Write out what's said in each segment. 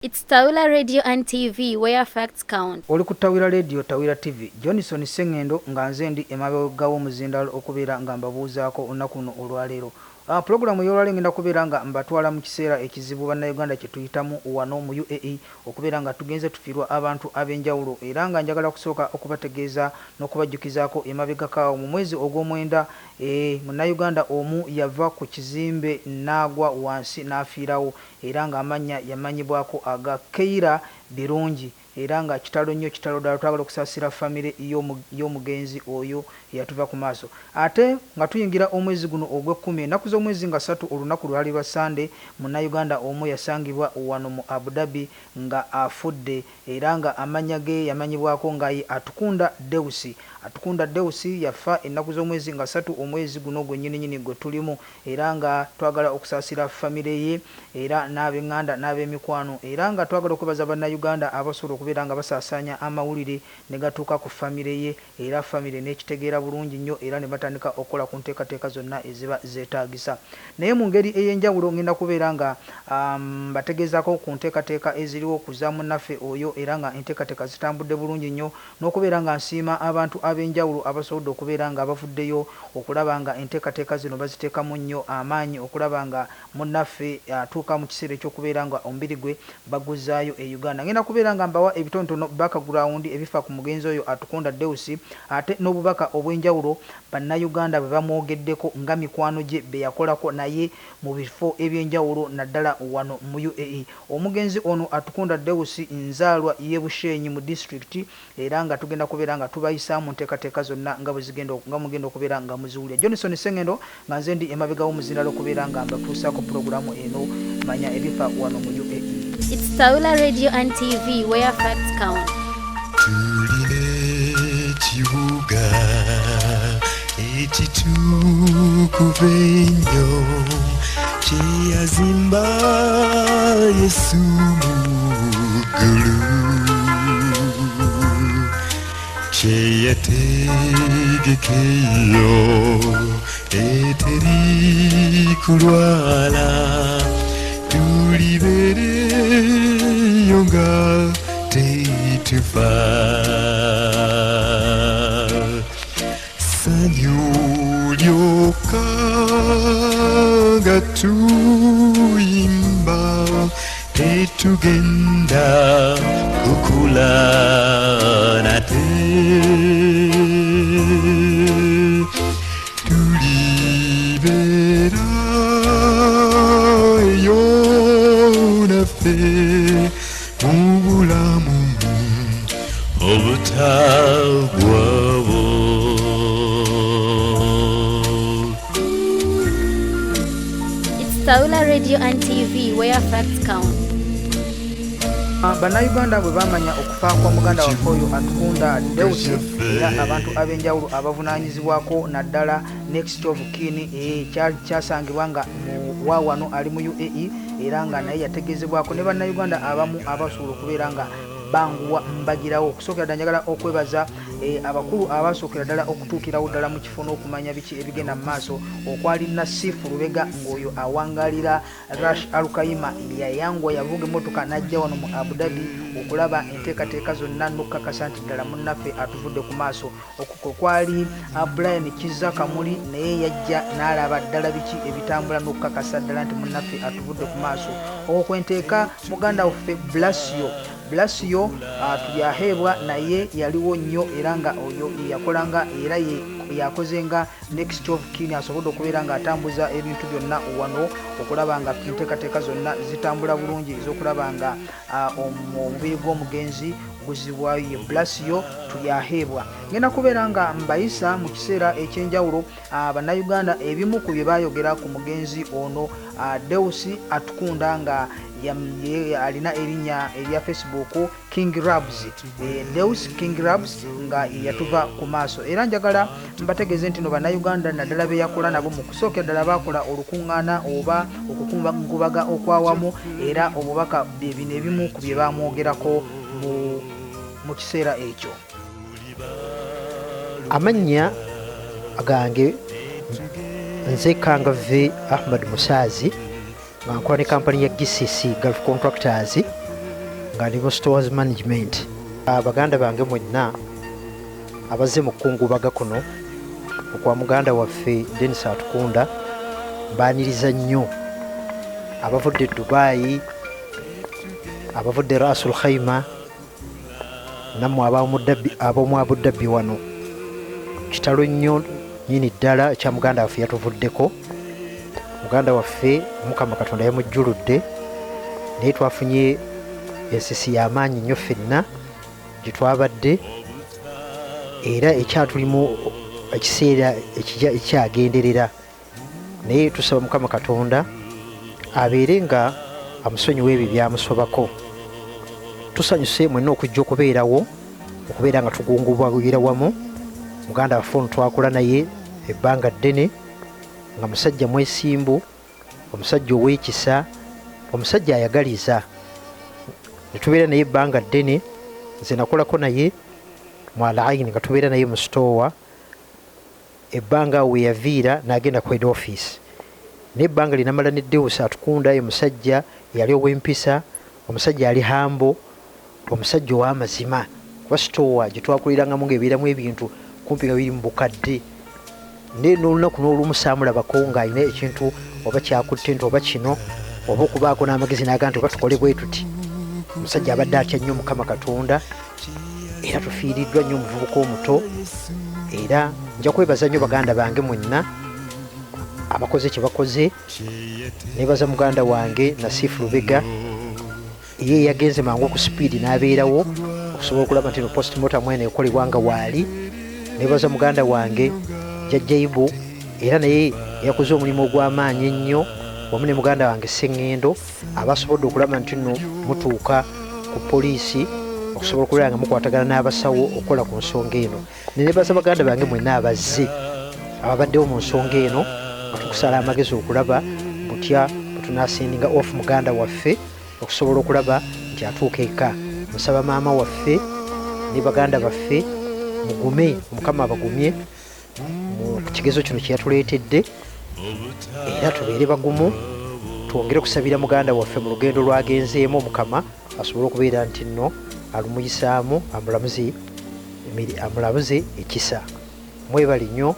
It's Tawila Radio and TV where facts count. Oli ku Tawila Radio, Tawila TV. Johnson Sengendo nga nze ndi emabegawo muzindalo okubeera nga mbabuuzaako olunaku luno olwaleero. Programu y'olwaleero ngenda kubeera nga mbatwala mu kiseera ekizibu bannayuganda kye tuyitamu wano mu UAE okubeera nga tugenze tufiirwa abantu ab'enjawulo era nga njagala kusooka okubategeeza n'okubajjukizaako emabegakaawo mu mwezi ogw'omwenda munnayuganda omu yava ku kizimbe n'agwa wansi n'afiirawo era nga amannya yamanyibwako aga Keira Birungi era nga kitalo nnyo kitalo ddala twagala okusaasira famire y'omugenzi oyo eyatuva ku maaso ate nga tuyingira omwezi guno ogw'ekkumi ennaku z'omwezi nga 3 olunaku lwali lwa Sande munnayuganda omu yasangibwa wano mu Abu Dhabi nga afudde era nga amannya ge yamanyibwako nga ye Atukunda Deusi yafa ennaku z'omwezi nga 3 omwezi guno gwennyini gwe tulimu era nga twagala okusaasira famire ye era n'ab'enganda n'ab'emikwano era nga twagala okwebaza bannayuganda abasobola okubeera nga basaasaanya amawulire ne gatuuka ku famire ye era famire n'ekitegeera bulungi nnyo era ne batandika okukola ku nteekateeka zonna eziba zeetaagisa naye mu ngeri ey'enjawulo ngenda kubeera nga bategeezako ku nteekateeka eziriwo okuzaamu naffe oyo era nga enteekateeka zitambudde bulungi nnyo n'okubeera nga nsiima abantu ab'enjawulo abasobodde okubeera nga bavuddeyo okulaba nga enteekateeka zino baziteekamu nnyo amaanyi okulaba nga munnaffe atuuka mu kiseera eky'okubeera nga omubiri gwe baguzaayo e Uganda. Ngenda kubeera nga mbawa ebitonotono background ebifa ku mugenzi oyo Atukunda Deusi ate n'obubaka obw'enjawulo bannayuganda bwe bamwogeddeko nga mikwano gye be yakolako naye mu bifo eby'enjawulo naddala wano mu UAE. Omugenzi ono Atukunda Deusi nzaalwa y'e Bushenyi mu district era nga tugenda kubeera nga tubayisa mu nteekateeka zonna nga mugenda okubeera nga muziwulira. Johnson Sengendo nga nze ndi emabegawo muzindalo okubeera nga mbatuusaako pulogulaamu eno manya ebifa wano mu UAE. It's Tawila Radio and TV where facts count. Tuline chibuga ekitukuvu ennyo kyeyazimba Yesu mu ggulu kyeyategekeyo eteri kulwala tulibereyo nga tetufa sanyu lyoka nga tuyimba tetugenda kukula nate tuliberayo naffe mu bulamu obutagwawo. It's Tawila Radio and TV where facts count. Bannayuganda bwe bamanya okufa kwa muganda waffe oyo Atukunda Deusi era abantu ab'enjawulo abavunaanyizibwako naddala Next of Kin kyasangibwa nga wa wano ali mu UAE era nga naye yategeezebwako ne bannayuganda abamu abasobola okubeera nga banguwa mbagirawo okusookera ddala njagala okwebaza abakulu abasookera ddala okutuukirawo ddala mu kifo n'okumanya biki ebigenda mu maaso okwali Nasifu Lubega ng'oyo awangalira Rush Alkaima yayangwa yavuga emmotoka n'ajja wano mu Abu Dhabi okulaba enteekateeka zonna n'okukakasa nti ddala munnaffe atuvudde ku maaso okuko kwali Brian Kizza Kamuli naye yajja n'alaba ddala biki ebitambula n'okukakasa ddala nti munnaffe atuvudde ku maaso okwenteeka muganda waffe Blasio tuyaheebwa naye yaliwo nnyo era nga oyo yakolanga era yakoze nga Next of Kin asobodde okubeera nga atambuza ebintu byonna wano okulaba nga enteekateeka zonna zitambula bulungi ez'okulaba nga omubiri gw'omugenzi guzibwayo ye Blasio tuyaheebwa. Ngenda kubeera nga mbayisa mu kiseera eky'enjawulo bannayuganda ebimu ku bye baayogera ku mugenzi ono Deusi Atukunda nga alina erinnya erya Facebook King Rabs Deus King Rabs nga yatuva ku maaso era njagala mbategeeze nti no bannayuganda naddala be yakola nabo mu kusooka ddala bakola olukuŋŋaana oba okukubaga okwawamu era obubaka bino ebimu ku bye bamwogerako mu kiseera ekyo. Amannya gange nze Kangave Ahmad Musazi nga nkola ne kampani ya GCC Gulf Contractors nga ndi mu stores management. Baganda bange mwenna abazze mu kkungubaga kuno okwa muganda waffe Dennis Atukunda mbaaniriza nnyo, abavudde Dubai, abavudde Rasul Khaima, nammwe ab'omu Abu Dhabi wano. Kitalo nnyo nyini ddala ekya muganda waffe yatuvuddeko. Muganda waffe Mukama Katonda yamujjuludde, naye twafunye ensisi y'amaanyi nnyo ffenna gye twabadde, era ekyatulimu ekiseera ekyagenderera. Naye tusaba Mukama Katonda abeere nga amusonyiwa ebyo byamusobako. Tusanyuse mwenna okujja okubeerawo, okubeera nga tugungubwira wamu. Muganda waffe ono twakola naye ebbanga ddene, nga musajja mwesimbu, omusajja ow'ekisa, omusajja ayagaliza. Ne tubeera naye ebbanga ddene, nze nakolako naye mu Al-Ain nga tubeera naye mu sitowa. Ebbanga we yaviira n'agenda ku head office. N'ebbanga linamala ne Deus Atukunda, ye musajja yali ow'empisa, omusajja ali hambo, omusajja ow'amazima. Kuba sitowa gye twakulirangamu ng'ebeeramu ebintu kumpi nga biri mu bukadde. Ne n'olunaku n'olumu saamulabako ng'alina ekintu oba kyakutte nti oba kino oba okubaako n'amagezi n'aga nti oba tukole bwe tuti. Omusajja abadde atya nnyo Mukama Katonda, era tufiiriddwa nnyo omuvubuka omuto. Era nja kwebaza nnyo baganda bange mwenna abakoze kye bakoze. Neebaza muganda wange Nasifu Lubega, ye yagenze mangu ku sipiidi n'abeerawo okusobola okulaba nti no postmortem mwene ekolebwa nga waali. Neebaza muganda wange Jjajja Ibu, era naye yakoze omulimu ogw'amaanyi ennyo, wamu ne muganda wange Sseŋŋendo abasobodde okulaba nti nno mutuuka ku poliisi okusobola okulaba nga mukwatagana n'abasawo okukola ku nsonga eno. Neebaza baganda bange mwenna abazze ababaddewo mu nsonga eno nga tukusala amagezi okulaba butya bwe tunaasendinga off muganda waffe okusobola okulaba nti atuuka eka. Musaba maama waffe ne baganda baffe mugume, Mukama abagumye mu kigezo kino kye yatuleetedde, era tubeere bagumu. Twongere kusabira muganda waffe mu lugendo lwagenzeemu, Mukama asobole okubeera nti nno alumuyisaamu, amulamuze ekisa. Mwebali nnyo,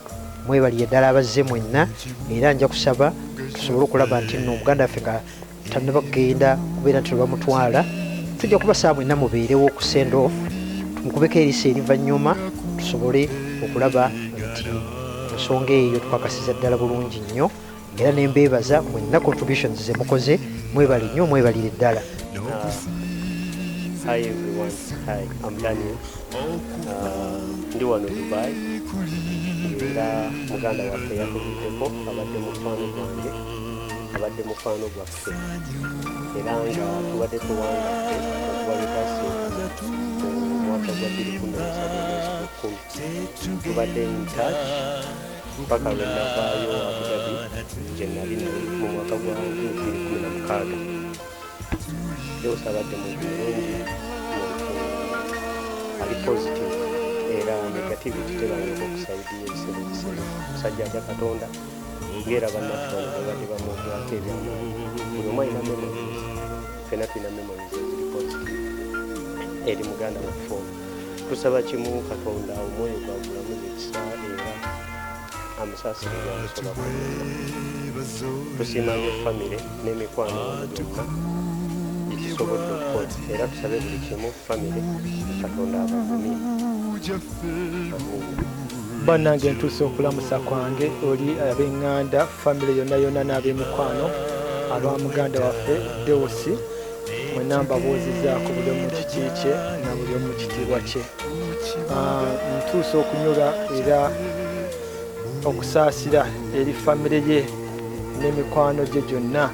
mwebali eddala abazze mwenna, era nja kusaba tusobole okulaba nti nno omuganda waffe nga tannaba kugenda kubeera nti bamutwala, tujja kubasaba mwenna mubeerewo ku send off, tumukubeko eriisa erivannyuma tusobole okulaba nti ensonga eyo twakasiza ddala bulungi nnyo. Era ne mbeebaza mwenna contributions ze mukoze, mwebali nnyo, mwebalire ddala. Hi everyone, hi, I'm Daniel. Ndi wano Dubai. Era muganda waffe yatuvuddeko, abadde mukwano gwange, abadde mukwano gwaffe. Era nga tubadde tuwangadde okuba bikasi mu mwaka gwa 2017. Tubadde in touch mpaka lwe navaayo Abu Dhabi gye nali mu mwaka gwa 2016. Deus abadde muntu mulungi, ali positive, era negativity tebangako okusaidiya ebiseera ebiseera. Musajja ajja Katonda ng'era bannaffe babadde bamwogako ebyamaanyi. Buli omu alina memories, ffenna tulina memories eziri positive eri muganda waffe. Tusaba kimu, Katonda omwoyo gwa bulamu ekisa era amusaasire byamusobako. Tusiima nnyo famire n'emikwano gyonna tusobodde okukola, era tusabe buli kimu famire Katonda abagumye. Bannange ntuuse okulamusa kwange oli ab'eŋŋanda, famire yonna yonna n'ab'emikwano alwa muganda waffe Deusi, mwenna mbabuuzizzaako buli omu kiki kye na buli omu kitiibwa kye. Ntuuse okunyula era okusaasira eri famire ye n'emikwano gye gyonna.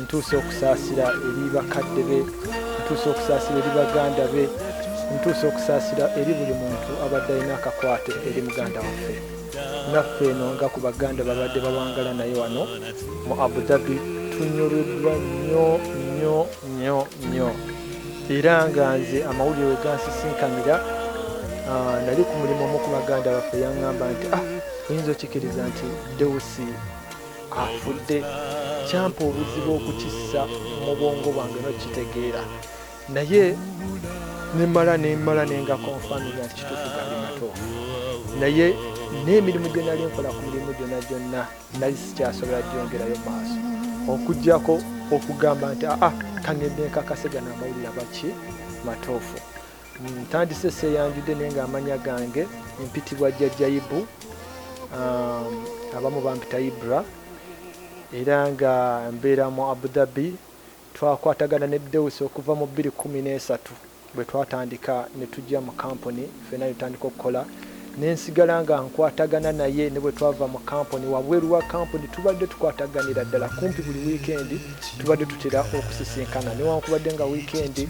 Ntuuse okusaasira eri bakadde be, ntuuse okusaasira eri baganda be, ntuuse okusaasira eri buli muntu abadde alina akakwate eri muganda waffe. Naffe eno nga ku baganda babadde bawangala naye wano mu Abu Dhabi tunyuliddwa nnyo nnyo nnyo nnyo. Era nga nze amawulire we gansisinkanira, nali ku mulimu omu ku baganda baffe yaŋŋamba nti oyinza okikiriza nti Deusi afudde. Kyampa obuzibu okukissa mu bwongo bwange n'okitegeera. naye nemmala nenga konfaminga nti kituufu gali matoofu naye n'emirimu gye nali nkola ku mirimu gyonna nali sikyasobola gyongerayo maaso okuggyako okugamba nti kangende nkakase gano amawulire abaki matoofu. Ntandise seeyanjudde naye ng'amanya gange mpitibwa Jjajja Ibu, abamu bampita Ibra, era nga mbeera mu Abu Dhabi. Twakwatagana ne Deusi okuva mu 2013 bwe twatandika ne tujja mu kampuni ffenna ne tutandika okukola, nensigala nga nkwatagana naye ne bwe twava mu kampuni. Wabweru wa kampuni tubadde tukwataganira ddala kumpi buli wiikendi tubadde tutera okusisinkana, newankubadde nga wiikendi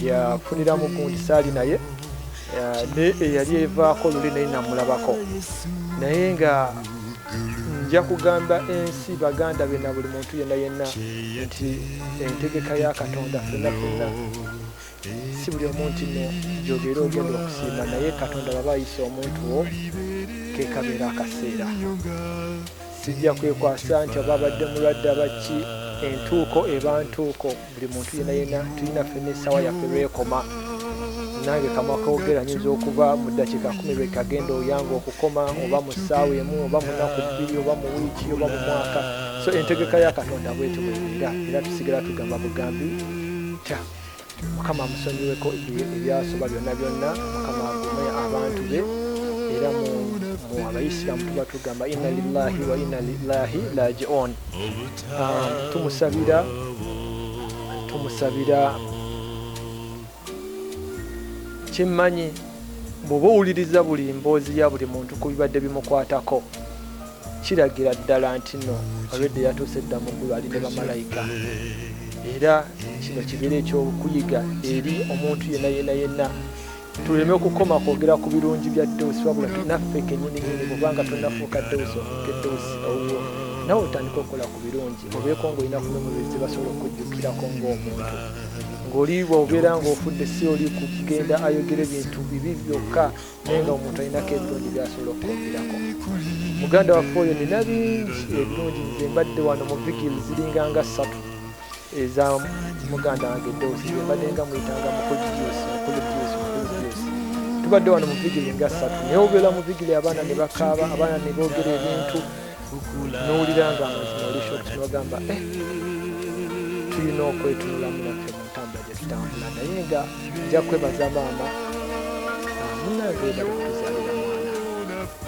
yafuniramu gundi saali naye ne eyali evaako luli naye namulabako, naye nga nja kugamba ensi baganda be na buli muntu yenna nti entegeka ya Katonda ffenna si buli omuntu nno gyogera ogenda okusiima, naye Katonda baba ayisa omuntu wo kekabeera akaseera. Sijja kwekwasa nti oba abadde mulwadde abaki, entuuko eba ntuuko. Buli muntu yenna tulina ffenna essaawa yaffe lwekoma. Nange kamwa koogera nyinza okuva mu ddakiika 10 lwe kagenda oyanga okukoma, oba mu ssaawa emu, oba mu nnaku 2, oba mu wiiki, oba mu mwaka. So entegeka ya Katonda bwetyo bwebeera, era tusigala tugamba bugambi tya Mukama amusonyiweko ebyasoba byonna, Mukama agume abantu be, era mu Abayisiraamu tuba tugamba inna lillahi wa inna ilaihi raji'un. Tumusabira kimmanyi bw'oba owuliriza buli mboozi ya buli muntu ku bibadde bimukwatako, kiragira ddala nti nno alwedde yatuuse dda mu ggulu ali ne bamalayika. Era kino kibeera ekyokuyiga eri omuntu yenna. Tuleme okukoma kwogera ku birungi bya Deusi, wabula naffe kennyini bwobanga tonafuuka Deusi ofuuke Deusi owuwo nawe otandika okukola ku birungi, obeeko ng'olina ku memories basobola okujjukirako ng'omuntu. Ng'oli bw'obeera ng'ofudde si oli kugenda ayogera ebintu bibi byokka, naye nga omuntu alinako ebirungi byasobola okwogerako. Muganda waffe oyo nina bingi ebirungi, nze mbadde wano mu vigili ziringa nga 3 eza muganda wange Deusi, mbadde nga muyitanga mukulu Deusi. Tubadde wano mu vigili nga 3, naye obeera mu vigili abaana ne bakaaba, abaana ne boogera ebintu, n'owulira nga mazima bagamba tulina okwetunulamu naffe mu ntambula gye tutambula. Naye nga nja kwebaza maama munange bali kutuzaalira mwana,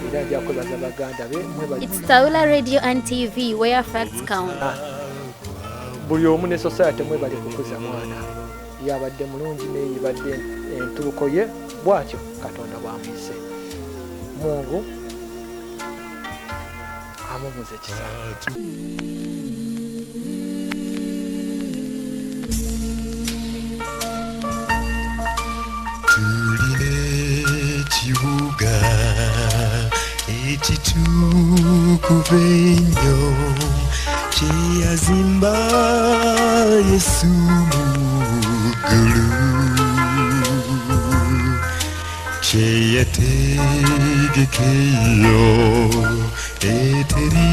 era nja kwebaza baganda be. It's Taula Radio and TV where facts count. Buli omu ne society mwebali kukuza mwana, yabadde mulungi naye yibadde entuuko ye bwatyo Katonda bwamuyise. Mungu amumuze kisa. Tuline kibuga ekitukuvu ennyo kyeyazimba Yesu mu ggulu, kyeyategeka eyo eteri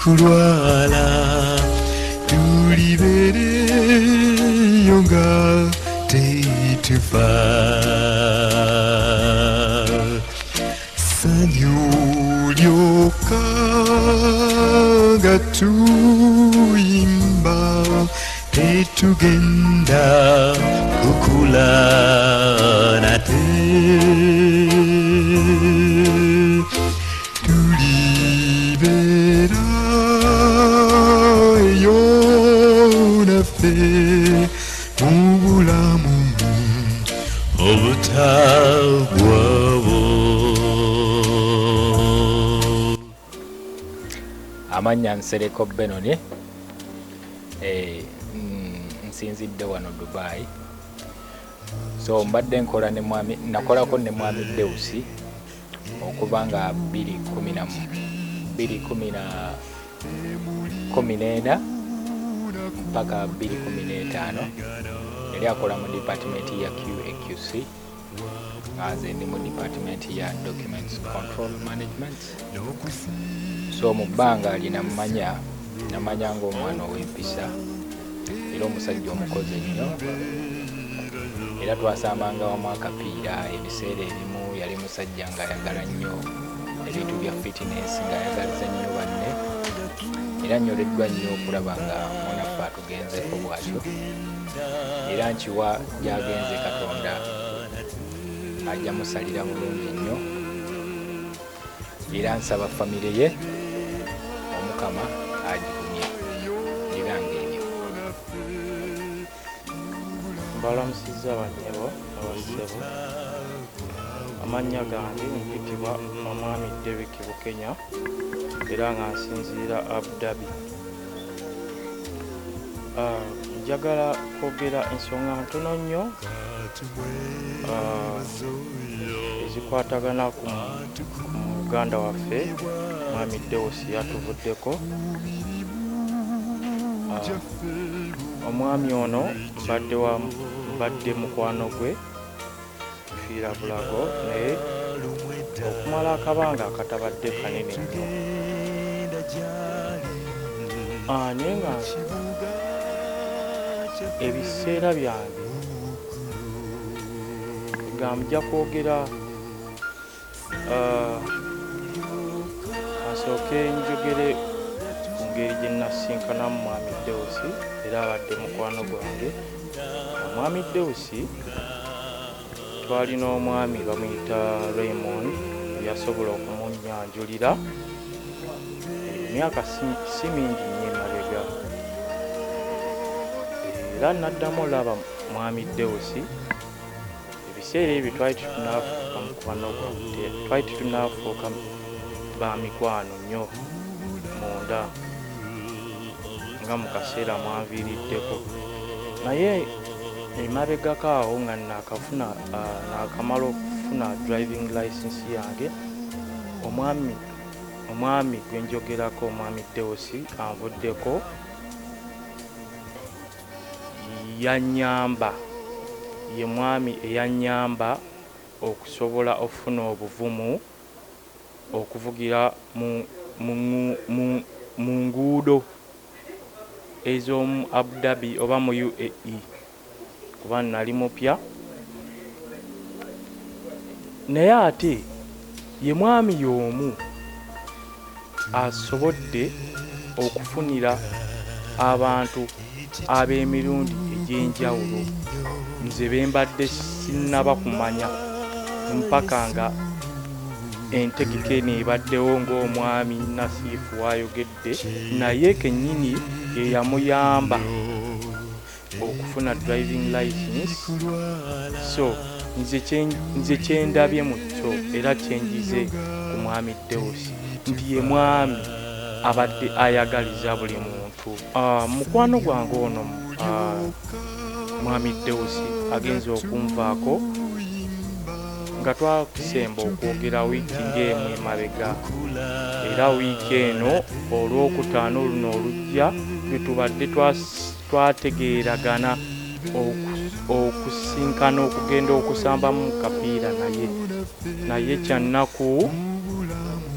kulwala, tulibeereyo nga tetufa. Sanyu lyokka nga tuyimba, tetugenda kukula nate, tulibeerayo naffe mu bulamu obutagwawo. Amanya Nsereko Benoni, nsinzidde wano Dubai. So mbadde nkola ne mwami, nakolako ne mwami Deusi okuva nga 2014 mpaka 2015. Yali akola mu department ya QAQC, nze ndi mu department ya Documents Control Management. So mu bbanga namanya ng'omwana ow'empisa era omusajja omukozi ennyo, era twasambanga wamu akapiira. Ebiseera ebimu yali musajja ng'ayagala nnyo ebintu bya fitness, ng'ayagaliza nnyo banne, era nnyoleddwa nnyo okulaba nga munaffe atugenzeeko bw'atyo, era nkiwa gy'agenze Katonda ajja musalira bulungi nnyo, era nsaba famire ye Omukama agigumye. Birange ebyo. Mbalamusizza bannyabo abassebo. Amannya gange mpitibwa Omwami Derrick Bukenya era nga nsinziira Abu Dhabi. Njagala kwogera ensonga ntono nnyo ezikwatagana ku muganda waffe Mwami Deusi yatuvuddeko. Omwami ono mbadde mukwano gwe fiira bulago, naye okumala akabanga akatabadde kanene nnyo. Naye nga ebiseera byange nga mujja kwogera asooke njogere ku ngeri gye nasinkanamu Mwami Deusi era abadde mukwano gwange. Omwami Deusi twalina omwami bamuyita Raymond yasobola okumunyanjulira emyaka si mingi nnyo emabega, era naddamu olaba Mwami Deusi ebiseera ebyo twali tetunaafuuka mukwano gwaffe, twali tetunaafuuka ba mikwano nnyo munda nga mu kaseera mwanviiriddeko, naye emabegako awo nga nakamala okufuna driving license yange, omwami gwe njogerako Omwami Deusi anvuddeko yanyamba, ye mwami eyanyamba okusobola okufuna obuvumu okuvugira mu nguudo ez'omu Abu Dhabi oba mu UAE kuba nali mupya. Naye ate ye mwami y'omu asobodde okufunira abantu ab'emirundi egy'enjawulo nze bembadde sinnaba kumanya mpaka nga entegeka neebaddewo ng'Omwami Nasiifu wayogedde, naye kennyini ye yamuyamba okufuna driving license. So nze kyendabye mu kyo era kyenjize ku Mwami Deusi nti ye mwami abadde ayagaliza buli muntu. Mukwano gwange ono Mwami Deusi agenze okunvaako nga twakusemba okwogera wiiki ng'emu emabega, era wiiki eno olwokutaano luno olujja lwe tubadde twategeeragana okusinkana okugenda okusambamu kapiira naye kyannaku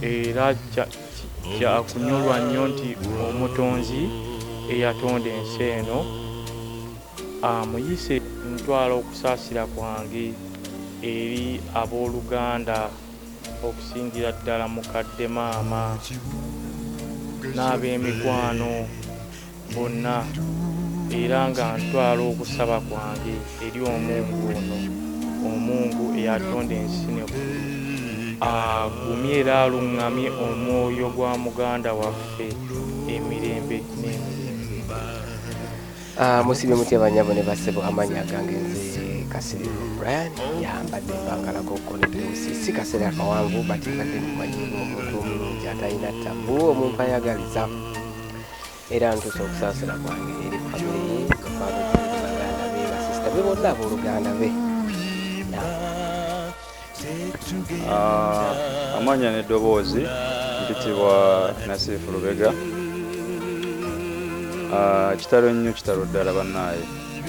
era kyakunyolwa nnyo nti Omutonzi eyatonda ensi eno amuyise ntwala okusaasira kwange eri abooluganda okusingira ddala mukadde maama n'ab'emikwano bonna, era nga ntwala okusaba kwange eri Omungu ono, Omungu eyatonda ensi n'eggulu, agumye era aluŋŋamye omwoyo gwa muganda waffe emirembe n'emirembe. Musibye mutya banyabo ne bassebo, amannya agange nze Kasirifu Brian, yambadde mpangalako Kone Deusi. Si kaseera kawanvu bati mbadde mumanyinga omuntu omulungi atalina ttabbu, omuntu ayagaliza, era ntuusa okusaasira kwange eri famire ye, baganda be, basisita be bonna abooluganda be. Amannya n'eddoboozi mpitibwa Nasiifu Lubega. Kitalo nnyo, kitalo ddala bannaaye,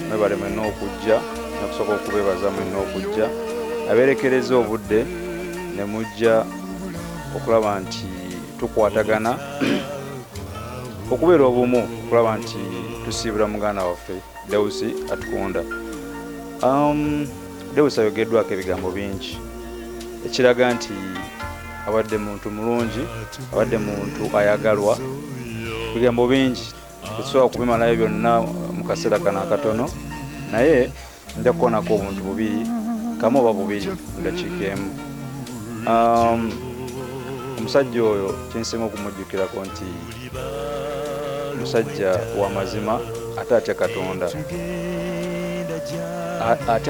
mwebale mwenna okujja, nakusooka okubeebaza mwenna okujja, abeerekereza obudde ne mujja okulaba nti tukwatagana, okubeera obumu, okulaba nti tusiibula muganda waffe Deusi atukunda. Deusi ayogeddwako ebigambo bingi ekiraga nti abadde muntu mulungi, abadde muntu ayagalwa. Bigambo bingi tetusobola kubimalayo byonna mu kaseera kano akatono, naye nja kukoonako obuntu bubiri, kamu oba bubiri ndakiika emu. Omusajja oyo kyensinga okumujjukirako nti musajja wa mazima ate atya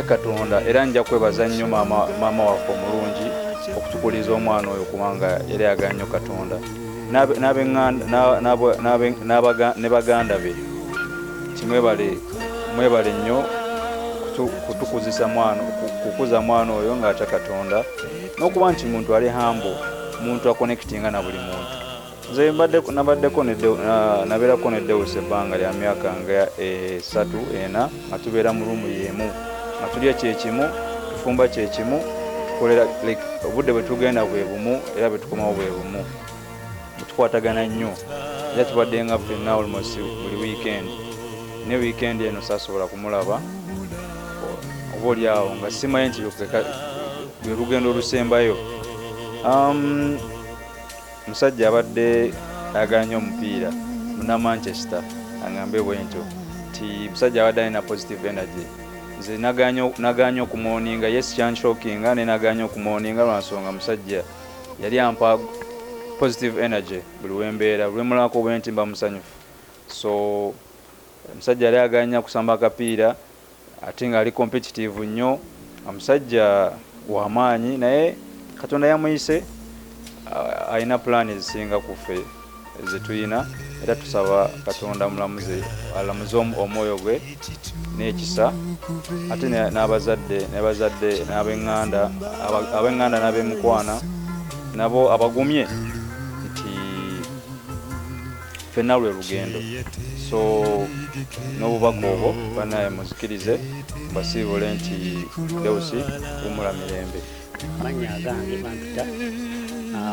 Katonda era nja kwebaza nnyo maama waffe omulungi okutukuliza omwana oyo kubanga yali ayagala nnyo Katonda ne baganda be. Mwebale nnyo kukuza mwana oyo ng'atya Katonda n'okuba nti muntu ali hambo, muntu akonnekitinga na buli muntu. Nze nabeerako ne Deusi ebbanga lya myaka nga 3-4 nga tubeera mu ruumu y'emu, nga tulya kyekimu, tufumba kyekimu, tukolera obudde bwe tugenda bwe bumu era bwe tukomawo bwe bumu. Tukwatagana nnyo era tubadde nga ffenna almost buli weekend. Ne weekend eno saasobola kumulaba oba oliawo nga simanyi nti lwe lugendo olusembayo. Musajja abadde ayagala nnyo omupiira muna Manchester, aŋŋambe bwe ntyo nti musajja abadde alina positive energy. Nze naganya okumwoninga, yes kyanshokinga ne naganya okumwoninga lwansonga musajja yali ampa positive energy buli wembeera, buli mulako bwe nti mba musanyufu. So musajja yali ayagala nnyo kusamba akapiira ate nga ali competitive nnyo, omusajja w'amaanyi, naye Katonda yamuyise alina pulaani ezisinga ku ffe zetulina, era tusaba Katonda mulamuze alamuze omwoyo gwe n'ekisa, ate n'abazadde n'ab'eŋŋanda n'ab'emukwana nabo abagumye nti ffenna lwe lugendo. So n'obubaka obwo banaye muzikirize mbasiibule nti Deusi wumula mirembe. Amanya agange bantuta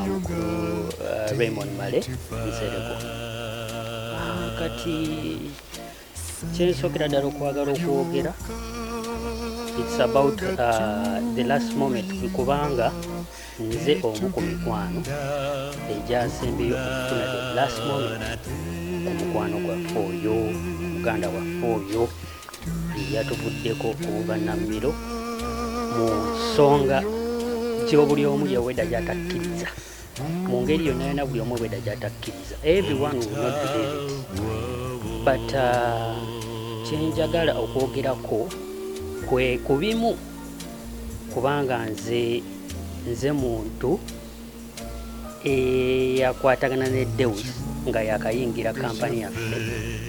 mukulu Raymond Male Nsereko. Kati kyensookera ddala okwagala okwogera, it's about the last moment, kubanga nze omu ku mikwano egyasembeyo okufuna the last moment ku mukwano gwaffe oyo, muganda waffe oyo yatuvuddeko obuvannamiro mu nsonga buli omu yewedda gyatakkiriza, mu ngeri yonna yona buli omu ewedda gyatakkiriza. Everyone will not believe it, but kyenjagala okwogerako kwe kubimu, kubanga nze muntu eyakwatagana ne Deusi nga yakayingira kampani yaffe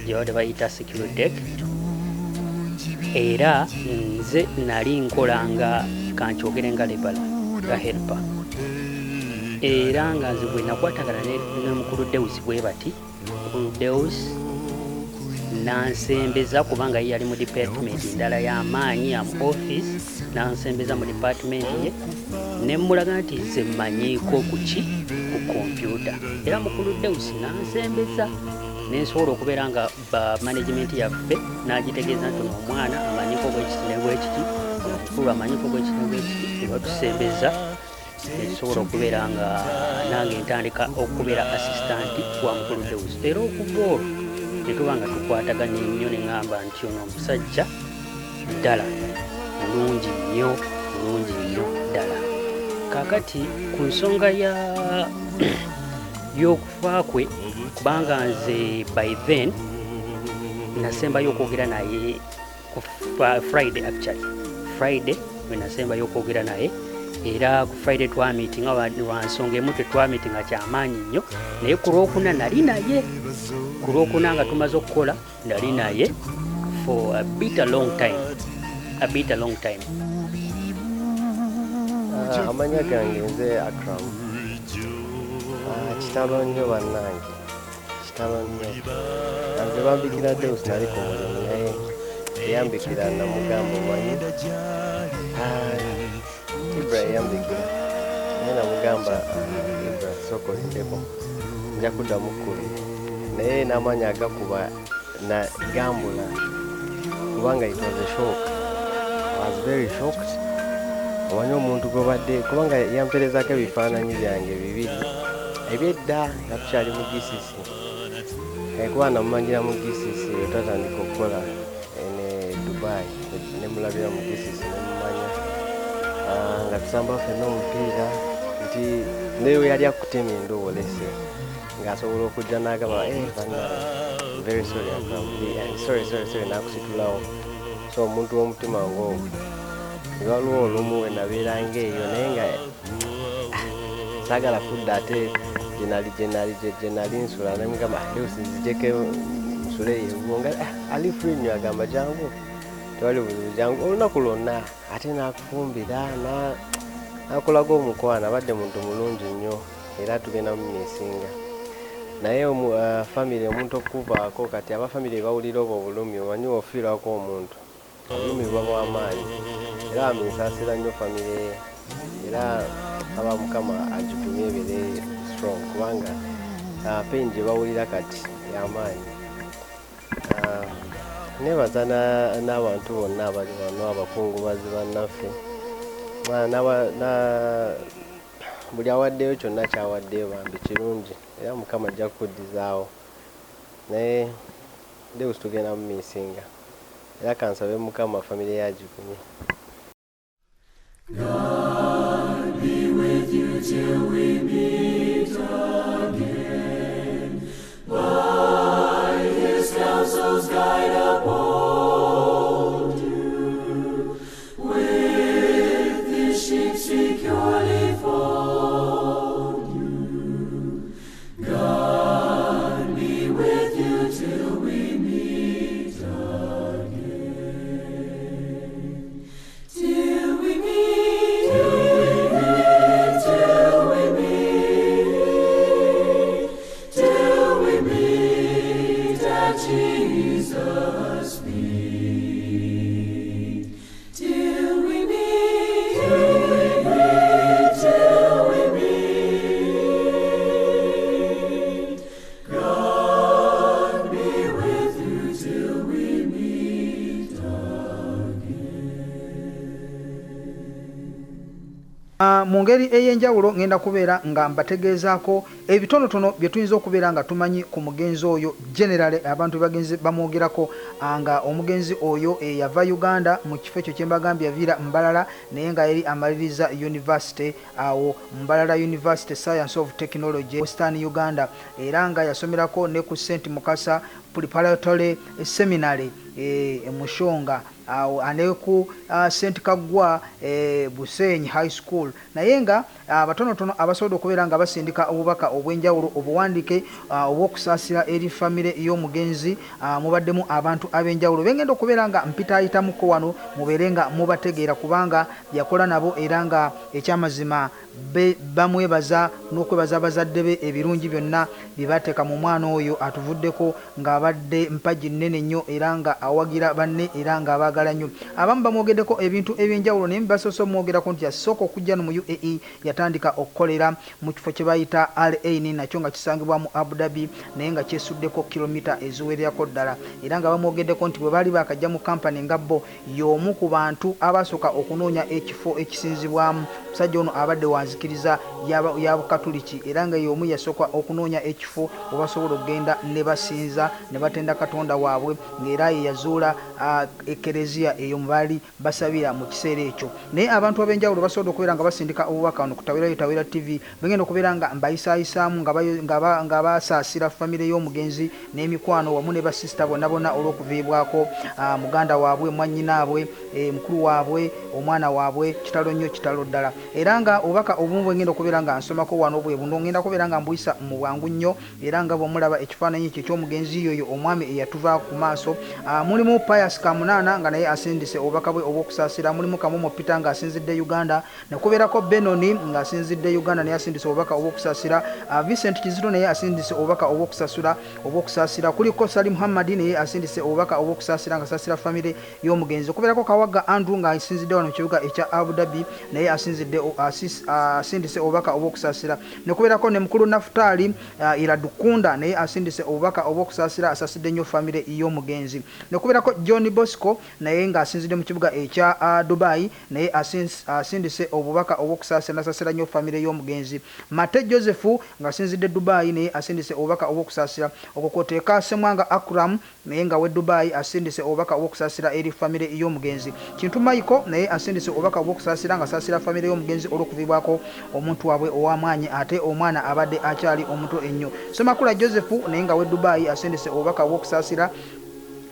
gyebadde bayita Securitech, era nze nali nkolanga kankyogere nga lebala nga helper, era nga nze bwe nakwatagana ne mukulu Deusi bwe bati, mukulu Deusi nansembeza kubanga ye yali mu department endala y'amaanyi mu office, nansembeza mu department ye nemmulaga nti nze mmanyiiko ku kompyuta, era mukulu Deusi nansembeza nensobola okubeera nga ba management yaffe n'agitegeeza nti omwana amanyiko bwekiti ne bwekiti, omukulu amanyiko bwekiti ne bwekiti, ebatusembeza nekisobola okubeera nga nange ntandika okubeera assistant wa mukulu Deusi. Era okuva olwo netuba nga tukwataganya ennyo, ne ŋŋamba nti ono omusajja ddala mulungi nnyo ddala. Kaakati ku nsonga y'okufa kwe, kubanga nze by then nasembayo okwogera naye ku Friday, actually Friday we nasembayo okwogera naye, era ku Friday twamiitinga lwa nsonga emu tetwamiitinga kyamaanyi nnyo, naye ku Lwokuna nali naye, ku Lwokuna nga tumaze okukola nali naye for a bit a long time. Amanya gange nze Akram. Kitalo nnyo bannange, kitalo nnyo. Nze bambikira Deusi nali ku mulimu, naye eyambikira namugamba omanyi Ibra eyambikira naye namugamba Ibra sokolindeko nja kuddamu kkuli, naye n'amanya agakuba na gambula kubanga it was a shock. was very shocked. Omanyi omuntu gwobadde kubanga yamperezaako ebifaananyi byange bibiri ebyedda nga tukyali mu GCC kuba namumanjira mu GCC twatandika okukola ne Dubai ne mulabira mu GCC nemumanya nga tusamba ffenna omupiira nti newe yali akutema endowolese ng'asobola okujja n'agamba bana very sorry sorry nakusitulawo so omuntu w'omutima ng'ogwo waliwo olumu we nabeera ng'eyo naye nga saagala kudda ate gye nali nsula nemugamba osinzijeko nsule yewo nga ali free nnyo agamba jangu tewali buzibu jangu olunaku lwonna ate n'akufumbira n'akolaga omukwana abadde muntu mulungi nnyo era tugenda mu misinga naye famire omuntu okuvaako kati abafamire bawulira obwo obulumi omanyi ofiirako omuntu obulumi buba bw'amaanyi era amisaasira nnyo famire era aba mukama agigumye ebeere strong kubanga pain gye bawulira kati y'amaanyi nebaza n'abantu bonna abali wano abakungubazi bannaffe buli awaddeyo kyonna kyawaddeyo bambi kirungi era mukama ajja kukuddizaawo naye Deus tugenda mu misinga era kansabe mukama famire yagigumye. God be with you till we meet again. By his counsel's guide uphold you. With his sheep securely fold you. God be with you till we meet again. Till we meet, till we meet at Jesus' feet. Till we meet, till we meet. God be with you till we meet mu ngeri ey'enjawulo ngenda kubeera nga mbategeezaako ebitonotono bye tuyinza okubeera nga tumanyi ku mugenzi oyo generale abantu bagenzi bamwogerako nga omugenzi oyo yava Uganda mu kifo ekyo kyembagambye yaviira Mbalala naye nga yali amaliriza university awo Mbalala University Science of Technology Western Uganda era nga yasomerako ne ku St Mukasa Preparatory Seminary Mushonga aneku St Kagwa Busenyi High School naye nga abatonotono abasobola okubeera nga basindika obubaka obw'enjawulo obuwandiike obw'okusaasira eri famire y'omugenzi mubaddemu abantu ab'enjawulo bengenda okubeera nga mpitaayitamuko wano mubeere nga mubategeera kubanga yakola nabo era nga ekyamazima bamwebaza n'okwebaza abazadde be ebirungi byonna bye bateeka mu mwana oyo atuvuddeko ng'abadde mpagi nnene nnyo era nga awagira banne era nga abaagala nnyo abamu bamwogeddeko ebintu eby'enjawulo naye basoose omwogerako nti yasooka okujja no mu UAE yatandika okukolera mu kifo kye bayita Al-Ain nakyo nga kisangibwa mu Abu Dhabi naye nga kyesuddeko kilomita eziwererako ddala era nga bamwogeddeko nti bwe baali bakajja mu kampani nga bo y'omu ku bantu abasooka okunoonya ekifo ekisinzibwamu musajja ono abadde wanzikiriza ya Bukatuliki era nga y'omu yasooka okunoonya ekifo we basobola okugenda ne basinza ne batenda Katonda waabwe ng'era ye yazuula ekereziya eyo mubaali basabira mu kiseera ekyo naye abantu ab'enjawulo basobola okubeera nga basindika obubaka wano ku Tawera TV bagenda okubeera nga mbayisaayisaamu nga basaasira famire y'omugenzi n'emikwano wamu ne basisita bonna bonna olw'okuviibwako muganda waabwe mwannyinaabwe mukulu waabwe omwana waabwe kitalo nnyo kitalo ddala era nga obubaka obumu bwengenda okubeera nga nsomako wano bwe buno ngenda kubeera nga mbuyisa mu bwangu nnyo era nga bw'omulaba ekifaananyi ekyo eky'omugenzi yoyo omwami eyatuva ku maaso mulimu Pius Kamunana nga naye asindise obubaka bwe obw'okusaasira mulimu Kamomo Peter nga asinzidde Uganda nekubeerako Benoni nga asinzidde Uganda naye asindise obubaka obw'okusaasira Vincent Kizito naye asindise obubaka obw'okusaasira kuliko Salim Muhammad naye asindise obubaka obw'okusaasira nga asaasira famire y'omugenzi okubeerako Kawaga Andrew nga asinzidde wano mu kibuga ekya Abu Dhabi naye asinzidde asindise obubaka obw'okusaasira ne kubeerako ne mukulu Nafutaali Iradukunda naye asindise obubaka obw'okusaasira asasidde nnyo famire y'omugenzi ne kubeerako John Bosco naye ng'asinzidde mu kibuga ekya Dubai naye asindise obubaka obw'okusaasira n'asaasira nnyo famire y'omugenzi Mate Joseph ng'asinzidde Dubai naye asindise obubaka obw'okusaasira okwo kwoteeka Semwanga Akram naye nga we Dubai asindise obubaka obw'okusaasira eri famire y'omugenzi Kintu Michael naye asindise obubaka obw'okusaasira ng'asaasira famire y'omugenzi olw'okuvibwako omuntu waabwe ow'amaanyi ate omwana abadde akyali omuto ennyo Semakula Joseph naye nga we Dubai asindise obubaka obw'okusaasira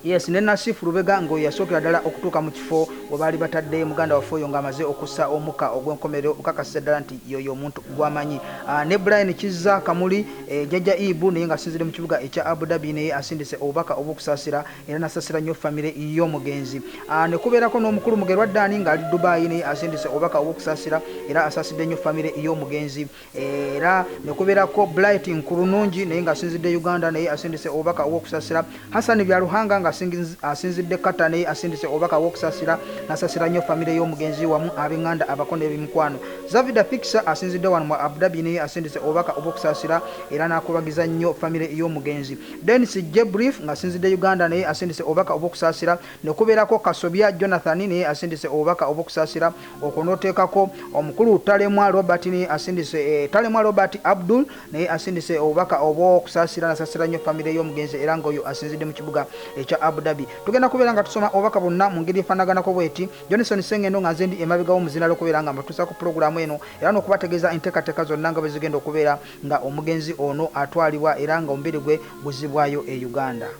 Yes, ne Nasifu Lubega ngo yasookera ddala okutuuka mu kifo we baali batadde muganda waffe oyo ng'amaze okussa omuka ogw'enkomerero okakasisa ddala nti yoyo omuntu gw'amanyi ne Brian Kizza Kamuli Jjajja Ibu naye ng'asinzidde mu kibuga ekya Abu Dhabi naye asindise obubaka obw'okusaasira era n'asaasira nnyo famire y'omugenzi ne kubeerako n'omukulu Mugerwa Ddaani ng'ali Dubai naye asindise obubaka obw'okusaasira era asaasidde nnyo famire y'omugenzi era ne kubeerako Bright Nkulunungi naye ng'asinzidde Uganda naye asindise obubaka obw'okusaasira Hassan Byaluhanga asinzidde Kata naye asindise obubaka obw'okusaasira n'asaasira nnyo famire y'omugenzi wamu ab'enganda abakono ebimukwano Zavida Fikisa asinzidde wano mu Abu Dhabi naye asindise obubaka obw'okusaasira era n'akubagiza nnyo famire y'omugenzi Dennis Jebrief ng'asinzidde Uganda naye asindise obubaka obw'okusaasira ne kubeerako Kasobya Jonathan naye asindise obubaka obw'okusaasira okwo n'oteekako omukulu Talemwa Robert naye asindise Talemwa Robert Abdul naye asindise obubaka obw'okusaasira n'asaasira nnyo famire y'omugenzi era ng'oyo asinzidde mu kibuga ekya Abu Dhabi tugenda kubeera nga tusoma obubaka bonna mu ngeri efaanaganako bweti Johnson Sengendo nga nze ndi emabega w'omuzina okubeera nga mbatuusa ku pulogulaamu eno era n'okubategeeza enteekateeka zonna nga bwe zigenda okubeera nga omugenzi ono atwalibwa era nga omubiri gwe guzibwayo e Uganda.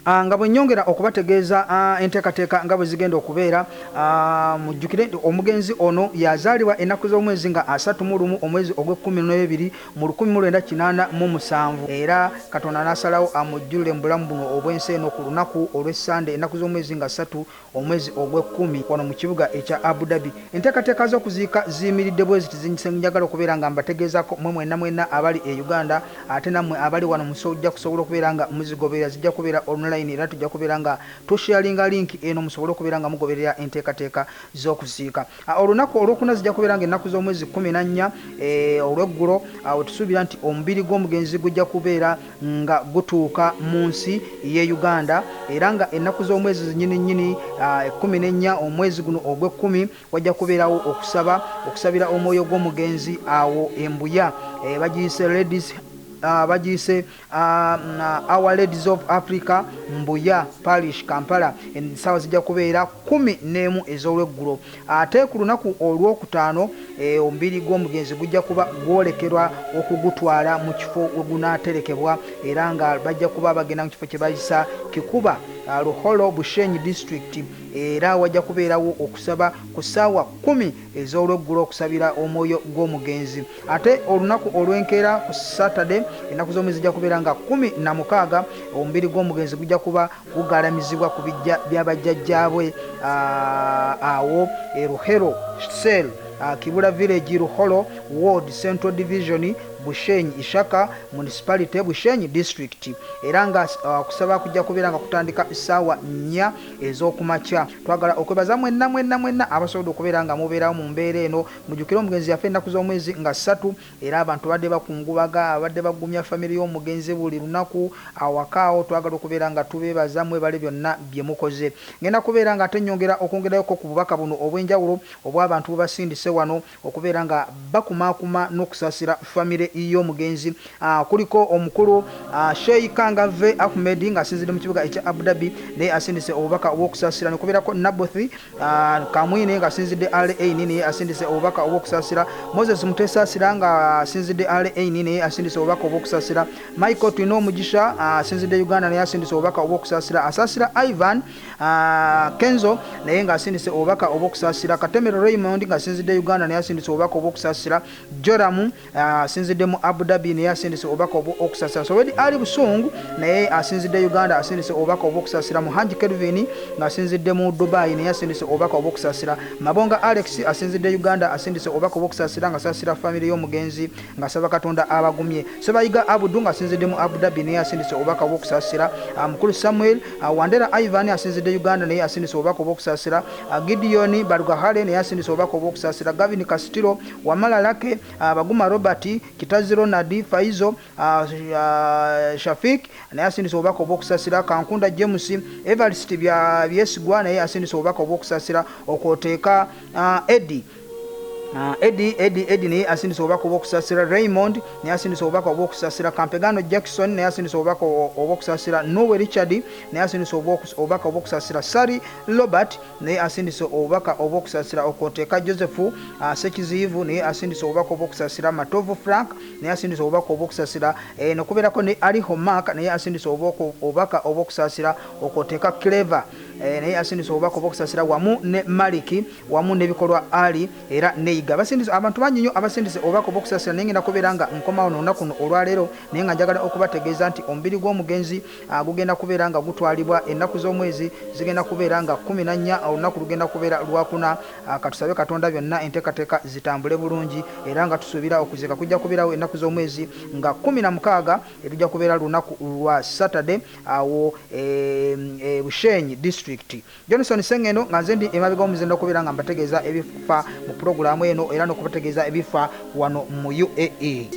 Nga bwe nnyongera okubategeeza enteekateeka nga bwe zigenda okubeera mujjukire nti omugenzi ono yazaalibwa ennaku z'omwezi nga 31 omwezi ogw'E12 mu 1987 era Katonda n'asalawo amujjulire mu bulamu buno obw'ensi eno ku lunaku olw'Essande ennaku z'omwezi nga 3 omwezi ogw'E10 wano mu kibuga ekya Abu Dhabi. Enteekateeka z'okuziika ziyimiridde bwe ziti njagala okubeera nga mbategeezako mwe mwenna abali e Uganda ate nammwe abali wano musojja kusobola okubeera nga muzigoberera zijja kubeera online era tujja kubeera nga tusharinga link eno musobole okubeera nga mugoberera enteekateeka z'okuziika olunaku olwokuna zijja kubeera nga ennaku z'omwezi 14 olw'eggulo awo tusuubira nti omubiri gw'omugenzi gujja kubeera nga gutuuka mu nsi y'e Uganda era nga ennaku z'omwezi nnyini 14 omwezi guno ogw'E10 wajja kubeerawo okusabira omwoyo gw'omugenzi awo embuya bagiyise ladies bagiyise Our Ladies of Africa Mbuya Parish Kampala ensaawa zijja kubeera 11 ez'olweggulo ate ku lunaku olwokutaano omubiri gw'omugenzi gujja kuba gwolekerwa okugutwala mu kifo we gunaaterekebwa era nga bajja kuba bagenda mu kifo kye bayisa Kikuba Luholo Bushenyi District era wajja kubeerawo okusaba ku ssaawa 10 ez'olweggulo okusabira omwoyo gw'omugenzi ate olunaku olw'enkeera ku Saturday ennaku z'omwezi zijja kubeera nga 16 omubiri gw'omugenzi gujja kuba gugalamizibwa ku bijja by'abajjajjaabwe awo Ruhero Sel Kibula Village Ruholo Ward Central Division Bushenyi Ishaka Municipality Bushenyi District era nga kusaba kujja kubeera nga kutandika ssaawa 4 ez'okumakya twagala okwebaza mwenna abasobodde okubeera nga mubeerawo mu mbeera eno mujjukire omugenzi yafa ennaku z'omwezi nga 3 era abantu badde bakungubaga abadde bagumya famire y'omugenzi buli lunaku awakaawo twagala okubeera nga tubeebaza mwebale byonna bye mukoze ngenda kubeera nga ate nnyongera okwongerayoko ku bubaka buno obw'enjawulo obw'abantu bwe basindise wano okubeera nga bakumaakuma n'okusaasira famire y'omugenzi kuliko omukulu Sheikh Kangave Ahmed nga asinzidde mu kibuga ekya Abu Dhabi naye asindise obubaka obw'okusaasira ne kubeerako Nabothi Kamwine nga asinzidde RA naye asindise obubaka obw'okusaasira Moses Mutesaasira nga asinzidde RA naye asindise obubaka obw'okusaasira Michael Twino Mugisha asinzidde Uganda naye asindise obubaka obw'okusaasira asaasira Ivan Kenzo naye nga asindise obubaka obw'okusaasira Katemero Raymond nga asinzidde Uganda naye asindise obubaka obw'okusaasira Joramu asinzidde mu Abu Dhabi naye asindise obubaka okusasira Sowedi Ali Busungu naye asinzidde Uganda asindise obubaka okusasira Muhanji Kelvin ng'asinzidde mu Dubai naye asindise obubaka okusasira Mabonga Alex asinzidde Uganda asindise obubaka okusasira ng'asasira family y'omugenzi ng'asaba Katonda abagumye Sebayiga Abudu ng'asinzidde mu Abu Dhabi naye asindise obubaka okusasira Mukulu Samuel Wandera Ivan asinzidde Uganda naye asindise obubaka okusasira Gideon Barugahale naye asindise obubaka okusasira Gavin Kastiro Wamala Lake Baguma Robert Kitaziro Nadi Faizo Shafik naye asindise obubaka okusasira Kankunda James Evarist byesigwa naye asindise obubaka okusasira okwoteeka Eddie naye asindise obubaka okusasira Raymond naye asindise obubaka okusasira Kampegano Jackson naye asindise obubaka okusasira Nowe Richard naye asindise obubaka okusasira Sari Robert naye asindise obubaka okusasira okwoteeka Joseph Sekizivu naye asindise obubaka okusasira Matovu Frank naye asindise obubaka okusasira nokubeerako ne Ali Homak naye asindise obubaka okusasira okwoteeka Clever naye asindise obubaka okusasira wamu ne Maliki wamu n'ebikolwa Ali era neiga basindise abantu banyinyo abasindise obubaka okusasira naye ngenda kubeera nga nkomawo n'olunaku kuno olwaleero naye nga njagala okubategeeza nti omubiri gw'omugenzi gugenda kubeera nga gutwalibwa ennaku z'omwezi zigenda kubeera nga 14 olunaku lugenda kubeera lwakuna katusabe Katonda byonna enteekateeka zitambule bulungi era nga tusuubira okuziika kujja kubeerawo ennaku z'omwezi nga 16 erujja kubeera lunaku lwa Saturday awo Bushenyi district Johnson Sengeno nga nze ndi emabega omuzendo okubeera nga mbategeeza ebifa mu programu eno era n'okubategeeza ebifa wano mu UAE.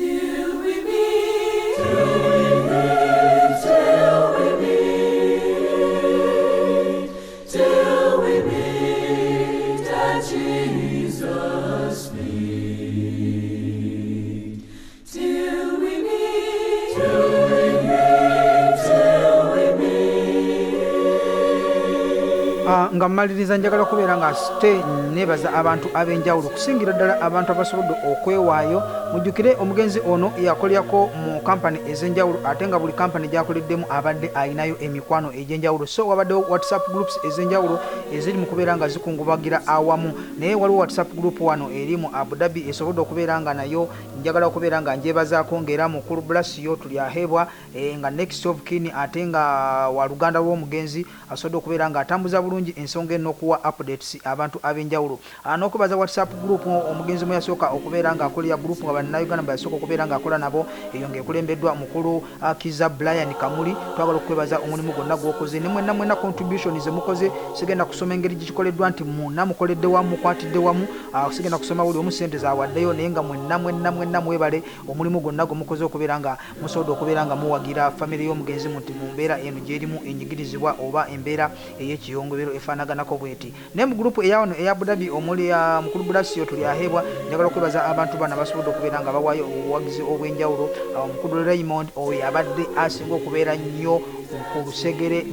Nga mmaliriza njagala kubeera nga site nebaza abantu ab'enjawulo kusingira ddala abantu abasobodde okwewaayo mujjukire omugenzi ono yakolyako mu kampani ez'enjawulo ate nga buli kampani gyakoleddemu abadde ayinayo emikwano egy'enjawulo so wabaddewo WhatsApp groups ez'enjawulo eziri mu kubeera nga zikungubagira awamu naye waliwo WhatsApp group wano eri mu Abu Dhabi esobodde okubeera nga nayo njagala okubeera nga njebazaako ng'era mukulu Blasio tuli aheebwa nga next of kin ate nga wa luganda lw'omugenzi asobodde okubeera nga atambuza bulungi ensonga eno okuwa updates abantu ab'enjawulo n'okubaza WhatsApp group omugenzi mwe yasooka okubeera nga akolera group nga bannayuganda bwe yasooka okubeera nga akola nabo eyo ng'ekulembeddwa mukulu Kiza Brian Kamuli twagala okwebaza omulimu gwonna gw'okoze ne mwenna contribution ze mukoze sigenda kusoma engeri gikikoleddwa nti muna mukoledde wamu mukwatidde wamu sigenda kusoma buli omu sente zaawaddeyo naye nga mwenna mwebale omulimu gwonna gwe mukoze okubeera nga musobodde okubeera nga muwagira famire y'omugenzi mu mbeera eno gyerimu enyigirizibwa oba embeera ey'ekiyongobero efaanaganako bweti naye mu gurupu eyawano eya Abu Dhabi omuli mukulu Blasio tuli aheebwa njagala okwebaza abantu bano abasobodde okubeera nga bawaayo obuwagizi obw'enjawulo mukulu Raymond oyo abadde asinga okubeera nnyo ku Lusegere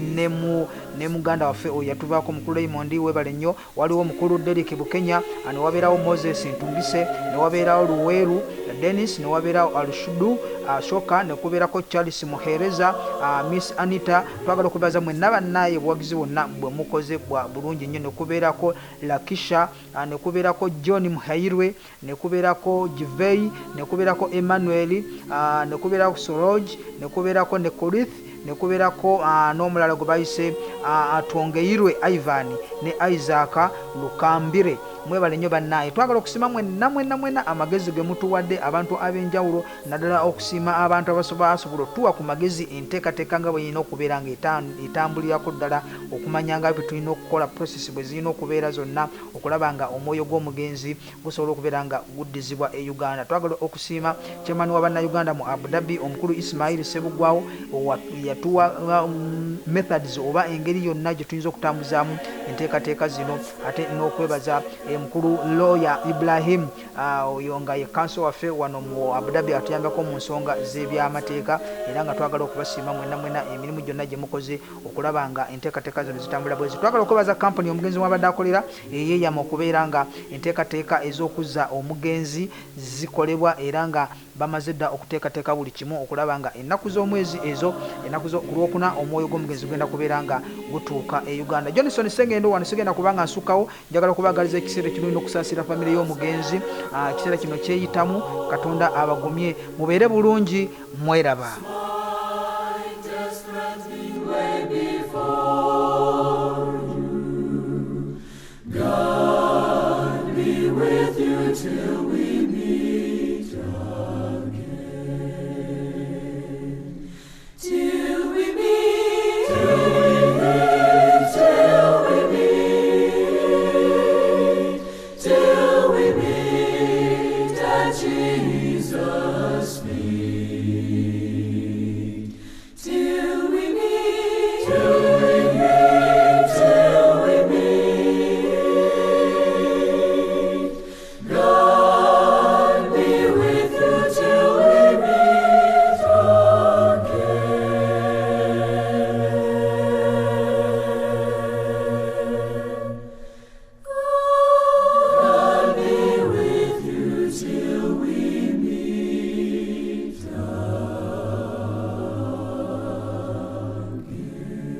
ne muganda waffe oyo yatuvaako mukulu Raymond webale nnyo waliwo mukulu Derek Bukenya ne wabeerawo Moses Ntumbise ne wabeerawo Luweru Dennis ne wabeerawo Alushudu Shoka ne kubeerako Charles Muhereza Miss Anita twagala okubaza mwenna bannaye buwagizi bwonna bwe mukoze bwa bulungi nnyo ne kubeerako Lakisha ne kubeerako John Muhairwe ne kubeerako Jivei ne kubeerako Emmanuel ne kubeerako Soroj ne kubeerako ne Korith ne kubeerako n'omulala gwe bayise Atwongeirwe Ivan ne Isaac Lukambire mwebale nnyo bannaye twagala okusiima mwenna amagezi ge mutuwadde abantu ab'enjawulo naddala okusiima abantu abasobola otuwa ku magezi enteekateeka nga bwe yina okubeera nga etambulirako ddala okumanya nga bwe tulina okukola process bwe zirina okubeera zonna okulaba nga omwoyo gw'omugenzi gusobola okubeera nga guddizibwa e Uganda twagala okusiima chairman wa bannayuganda mu Abu Dhabi omukulu Ismail Sebugwawo yatuwa methods oba engeri yonna gye tuyinza okutambuzaamu enteekateeka zino ate n'okwebaza mukulu lawyer Ibrahim oyo nga ye council waffe wano mu Abu Dhabi atuyambako mu nsonga z'ebyamateeka era nga twagala okubasiima mwenna emirimu gyonna gye mukoze okulaba nga enteekateeka zino zitambula bwezi twagala okwebaza kampani omugenzi mwabadde akolera eyeeyama okubeera nga enteekateeka ez'okuzza omugenzi zikolebwa era nga bamaze dda okuteekateeka buli kimu okulaba nga ennaku z'omwezi ezo ennaku ku lwokuna omwoyo gw'omugenzi gugenda kubeera nga gutuuka e Uganda. Johnson Sengendo wano sigenda kubanga nsukkawo, njagala okubagaliza ekiseera kirina okusaasira famire y'omugenzi. Ekiseera kino kyeyitamu, Katonda abagumye, mubeere bulungi, mweraba.